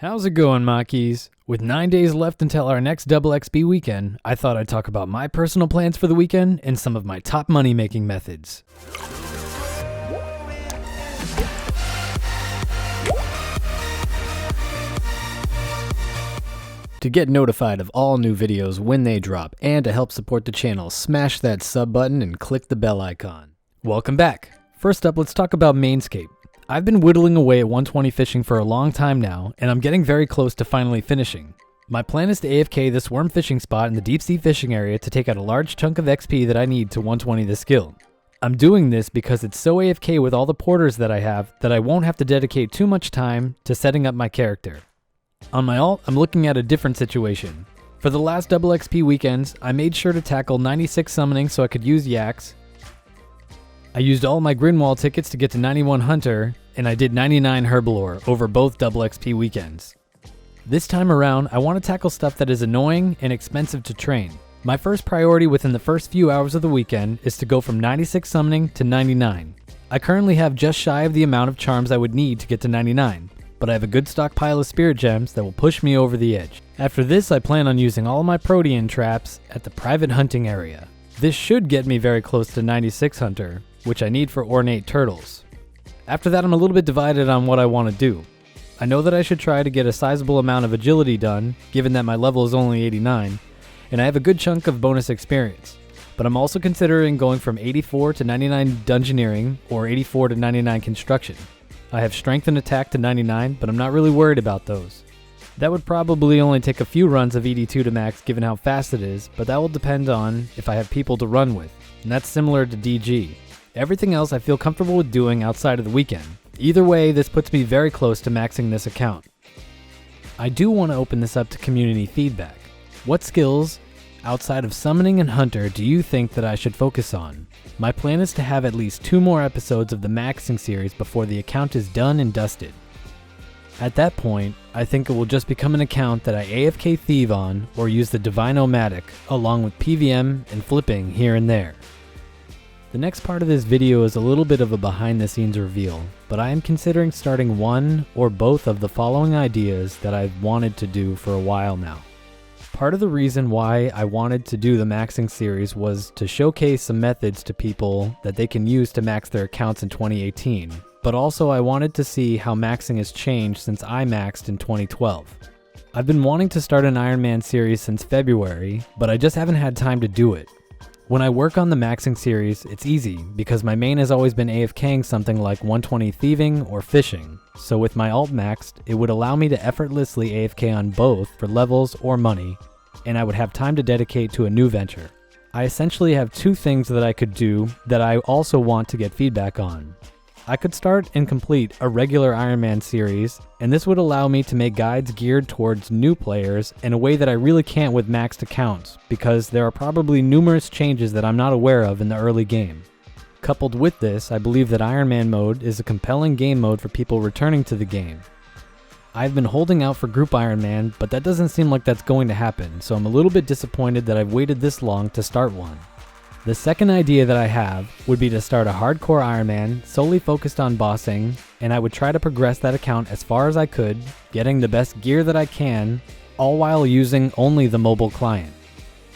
How's it going, Makis? With 9 days left until our next double XP weekend, I thought I'd talk about my personal plans for the weekend and some of my top money-making methods. To get notified of all new videos when they drop and to help support the channel, smash that sub button and click the bell icon. Welcome back. First up, let's talk about Mainscape. I've been whittling away at 120 fishing for a long time now, and I'm getting very close to finally finishing. My plan is to AFK this worm fishing spot in the deep sea fishing area to take out a large chunk of XP that I need to 120 the skill. I'm doing this because it's so AFK with all the porters that I have that I won't have to dedicate too much time to setting up my character. On my alt, I'm looking at a different situation. For the last double XP weekends, I made sure to tackle 96 summoning so I could use yaks. I used all my Grinwall tickets to get to 91 Hunter, and I did 99 Herblore over both double XP weekends. This time around, I want to tackle stuff that is annoying and expensive to train. My first priority within the first few hours of the weekend is to go from 96 summoning to 99. I currently have just shy of the amount of charms I would need to get to 99, but I have a good stockpile of spirit gems that will push me over the edge. After this, I plan on using all my protean traps at the private hunting area. This should get me very close to 96 Hunter, which I need for ornate turtles. After that, I'm a little bit divided on what I want to do. I know that I should try to get a sizable amount of agility done, given that my level is only 89, and I have a good chunk of bonus experience. But I'm also considering going from 84 to 99 dungeoneering or 84 to 99 construction. I have strength and attack to 99, but I'm not really worried about those. That would probably only take a few runs of ED2 to max given how fast it is, but that will depend on if I have people to run with, and that's similar to DG. Everything else I feel comfortable with doing outside of the weekend. Either way, this puts me very close to maxing this account. I do want to open this up to community feedback. What skills, outside of summoning and hunter, do you think that I should focus on? My plan is to have at least 2 more episodes of the maxing series before the account is done and dusted. At that point, I think it will just become an account that I AFK thieve on or use the Divine-O-Matic along with PVM and flipping here and there. The next part of this video is a little bit of a behind the scenes reveal, but I am considering starting one or both of the following ideas that I've wanted to do for a while now. Part of the reason why I wanted to do the maxing series was to showcase some methods to people that they can use to max their accounts in 2018, but also I wanted to see how maxing has changed since I maxed in 2012. I've been wanting to start an Ironman series since February, but I just haven't had time to do it. When I work on the maxing series, it's easy because my main has always been AFKing something like 120 thieving or fishing, so with my alt maxed, it would allow me to effortlessly AFK on both for levels or money, and I would have time to dedicate to a new venture. I essentially have 2 things that I could do that I also want to get feedback on. I could start and complete a regular Ironman series, and this would allow me to make guides geared towards new players in a way that I really can't with maxed accounts, because there are probably numerous changes that I'm not aware of in the early game. Coupled with this, I believe that Ironman mode is a compelling game mode for people returning to the game. I've been holding out for group Ironman, but that doesn't seem like that's going to happen, so I'm a little bit disappointed that I've waited this long to start one. The second idea that I have would be to start a hardcore Ironman solely focused on bossing, and I would try to progress that account as far as I could, getting the best gear that I can, all while using only the mobile client.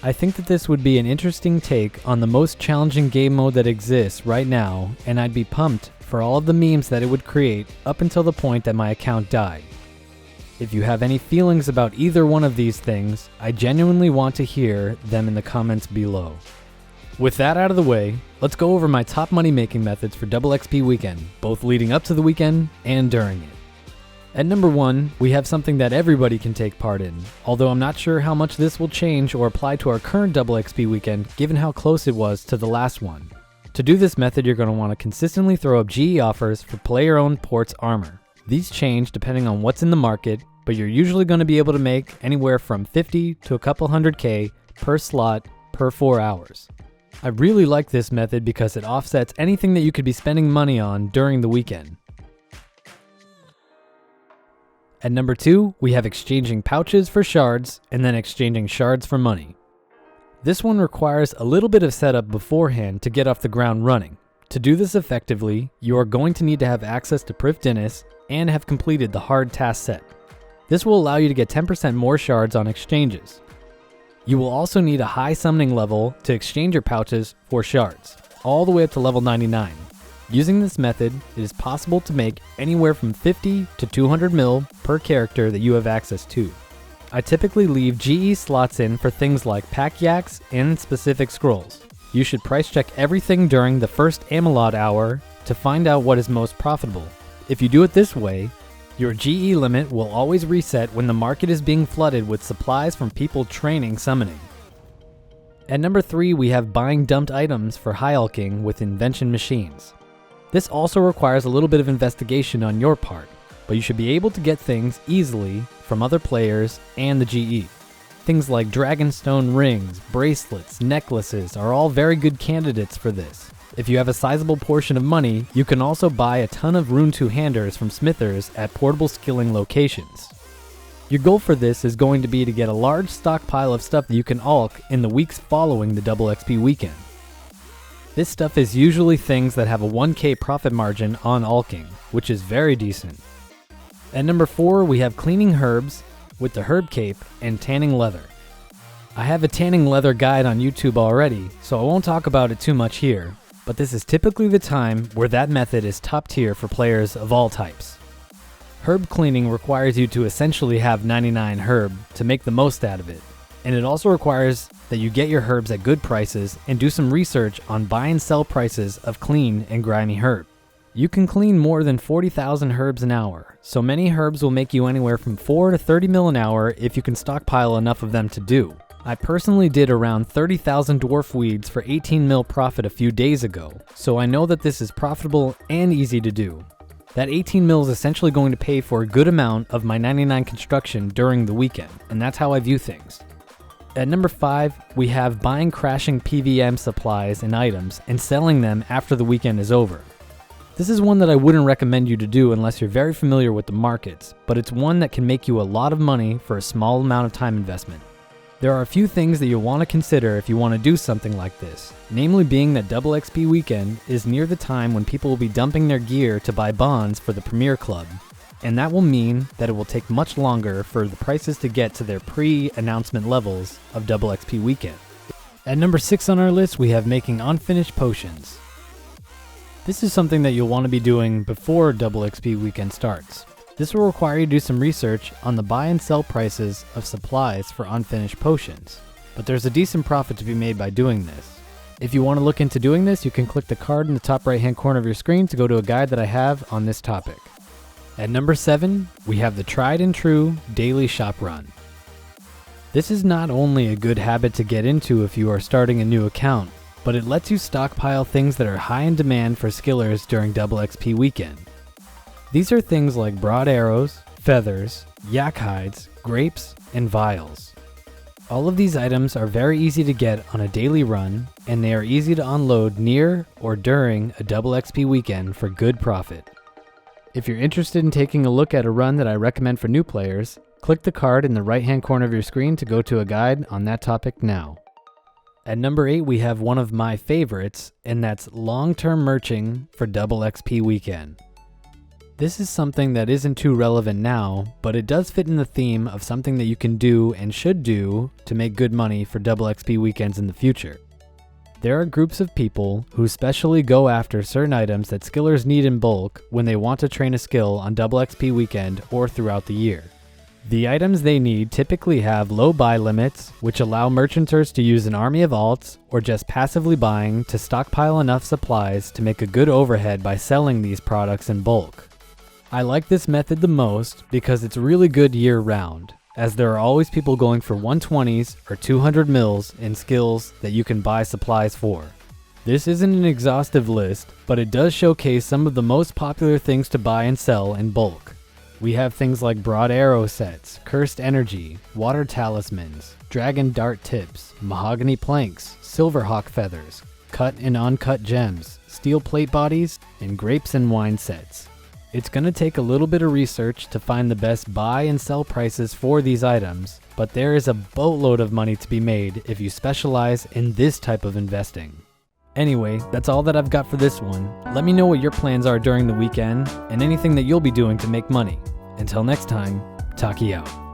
I think that this would be an interesting take on the most challenging game mode that exists right now, and I'd be pumped for all of the memes that it would create up until the point that my account died. If you have any feelings about either one of these things, I genuinely want to hear them in the comments below. With that out of the way, let's go over my top money making methods for double XP weekend, both leading up to the weekend and during it. At number 1, we have something that everybody can take part in, although I'm not sure how much this will change or apply to our current double XP weekend given how close it was to the last one. To do this method, you're going to want to consistently throw up GE offers for player-owned ports armor. These change depending on what's in the market, but you're usually going to be able to make anywhere from 50 to a couple $100K per slot per 4 hours. I really like this method because it offsets anything that you could be spending money on during the weekend. At number 2, we have exchanging pouches for shards and then exchanging shards for money. This one requires a little bit of setup beforehand to get off the ground running. To do this effectively, you are going to need to have access to Prif Dinis and have completed the hard task set. This will allow you to get 10% more shards on exchanges. You will also need a high summoning level to exchange your pouches for shards, all the way up to level 99. Using this method, it is possible to make anywhere from 50 to 200 mil per character that you have access to. I typically leave GE slots in for things like pack yaks and specific scrolls. You should price check everything during the first Amelot hour to find out what is most profitable. If you do it this way, your GE limit will always reset when the market is being flooded with supplies from people training summoning. At number 3, we have buying dumped items for high alking with invention machines. This also requires a little bit of investigation on your part, but you should be able to get things easily from other players and the GE. Things like Dragonstone rings, bracelets, necklaces are all very good candidates for this. If you have a sizable portion of money, you can also buy a ton of Rune 2-handers from smithers at portable skilling locations. Your goal for this is going to be to get a large stockpile of stuff that you can alk in the weeks following the double XP weekend. This stuff is usually things that have a 1k profit margin on alking, which is very decent. At number 4, we have cleaning herbs with the herb cape and tanning leather. I have a tanning leather guide on YouTube already, so I won't talk about it too much here, but this is typically the time where that method is top tier for players of all types. Herb cleaning requires you to essentially have 99 herb to make the most out of it, and it also requires that you get your herbs at good prices and do some research on buy and sell prices of clean and grimy herb. You can clean more than 40,000 herbs an hour, so many herbs will make you anywhere from 4 to 30 mil an hour if you can stockpile enough of them to do. I personally did around 30,000 dwarf weeds for 18 mil profit a few days ago, so I know that this is profitable and easy to do. That 18 mil is essentially going to pay for a good amount of my 99 construction during the weekend, and that's how I view things. At number 5, we have buying crashing PVM supplies and items and selling them after the weekend is over. This is one that I wouldn't recommend you to do unless you're very familiar with the markets, but it's one that can make you a lot of money for a small amount of time investment. There are a few things that you'll want to consider if you want to do something like this, namely being that double XP weekend is near the time when people will be dumping their gear to buy bonds for the Premier Club, and that will mean that it will take much longer for the prices to get to their pre-announcement levels of double XP weekend. At number 6 on our list, we have making unfinished potions. This is something that you'll want to be doing before double XP weekend starts. This will require you to do some research on the buy and sell prices of supplies for unfinished potions, but there's a decent profit to be made by doing this. If you want to look into doing this, you can click the card in the top right hand corner of your screen to go to a guide that I have on this topic. At number 7, we have the tried and true daily shop run. This is not only a good habit to get into if you are starting a new account, but it lets you stockpile things that are high in demand for skillers during double XP weekend. These are things like broad arrows, feathers, yak hides, grapes, and vials. All of these items are very easy to get on a daily run, and they are easy to unload near or during a double XP weekend for good profit. If you're interested in taking a look at a run that I recommend for new players, click the card in the right hand corner of your screen to go to a guide on that topic now. At number 8, we have one of my favorites, and that's long-term merching for double XP weekend. This is something that isn't too relevant now, but it does fit in the theme of something that you can do and should do to make good money for double XP weekends in the future. There are groups of people who specially go after certain items that skillers need in bulk when they want to train a skill on double XP weekend or throughout the year. The items they need typically have low buy limits, which allow merchanters to use an army of alts or just passively buying to stockpile enough supplies to make a good overhead by selling these products in bulk. I like this method the most because it's really good year-round, as there are always people going for 120s or 200 mils in skills that you can buy supplies for. This isn't an exhaustive list, but it does showcase some of the most popular things to buy and sell in bulk. We have things like broad arrow sets, cursed energy, water talismans, dragon dart tips, mahogany planks, silverhawk feathers, cut and uncut gems, steel plate bodies, and grapes and wine sets. It's going to take a little bit of research to find the best buy and sell prices for these items, but there is a boatload of money to be made if you specialize in this type of investing. Anyway, that's all that I've got for this one. Let me know what your plans are during the weekend and anything that you'll be doing to make money. Until next time, Taki out.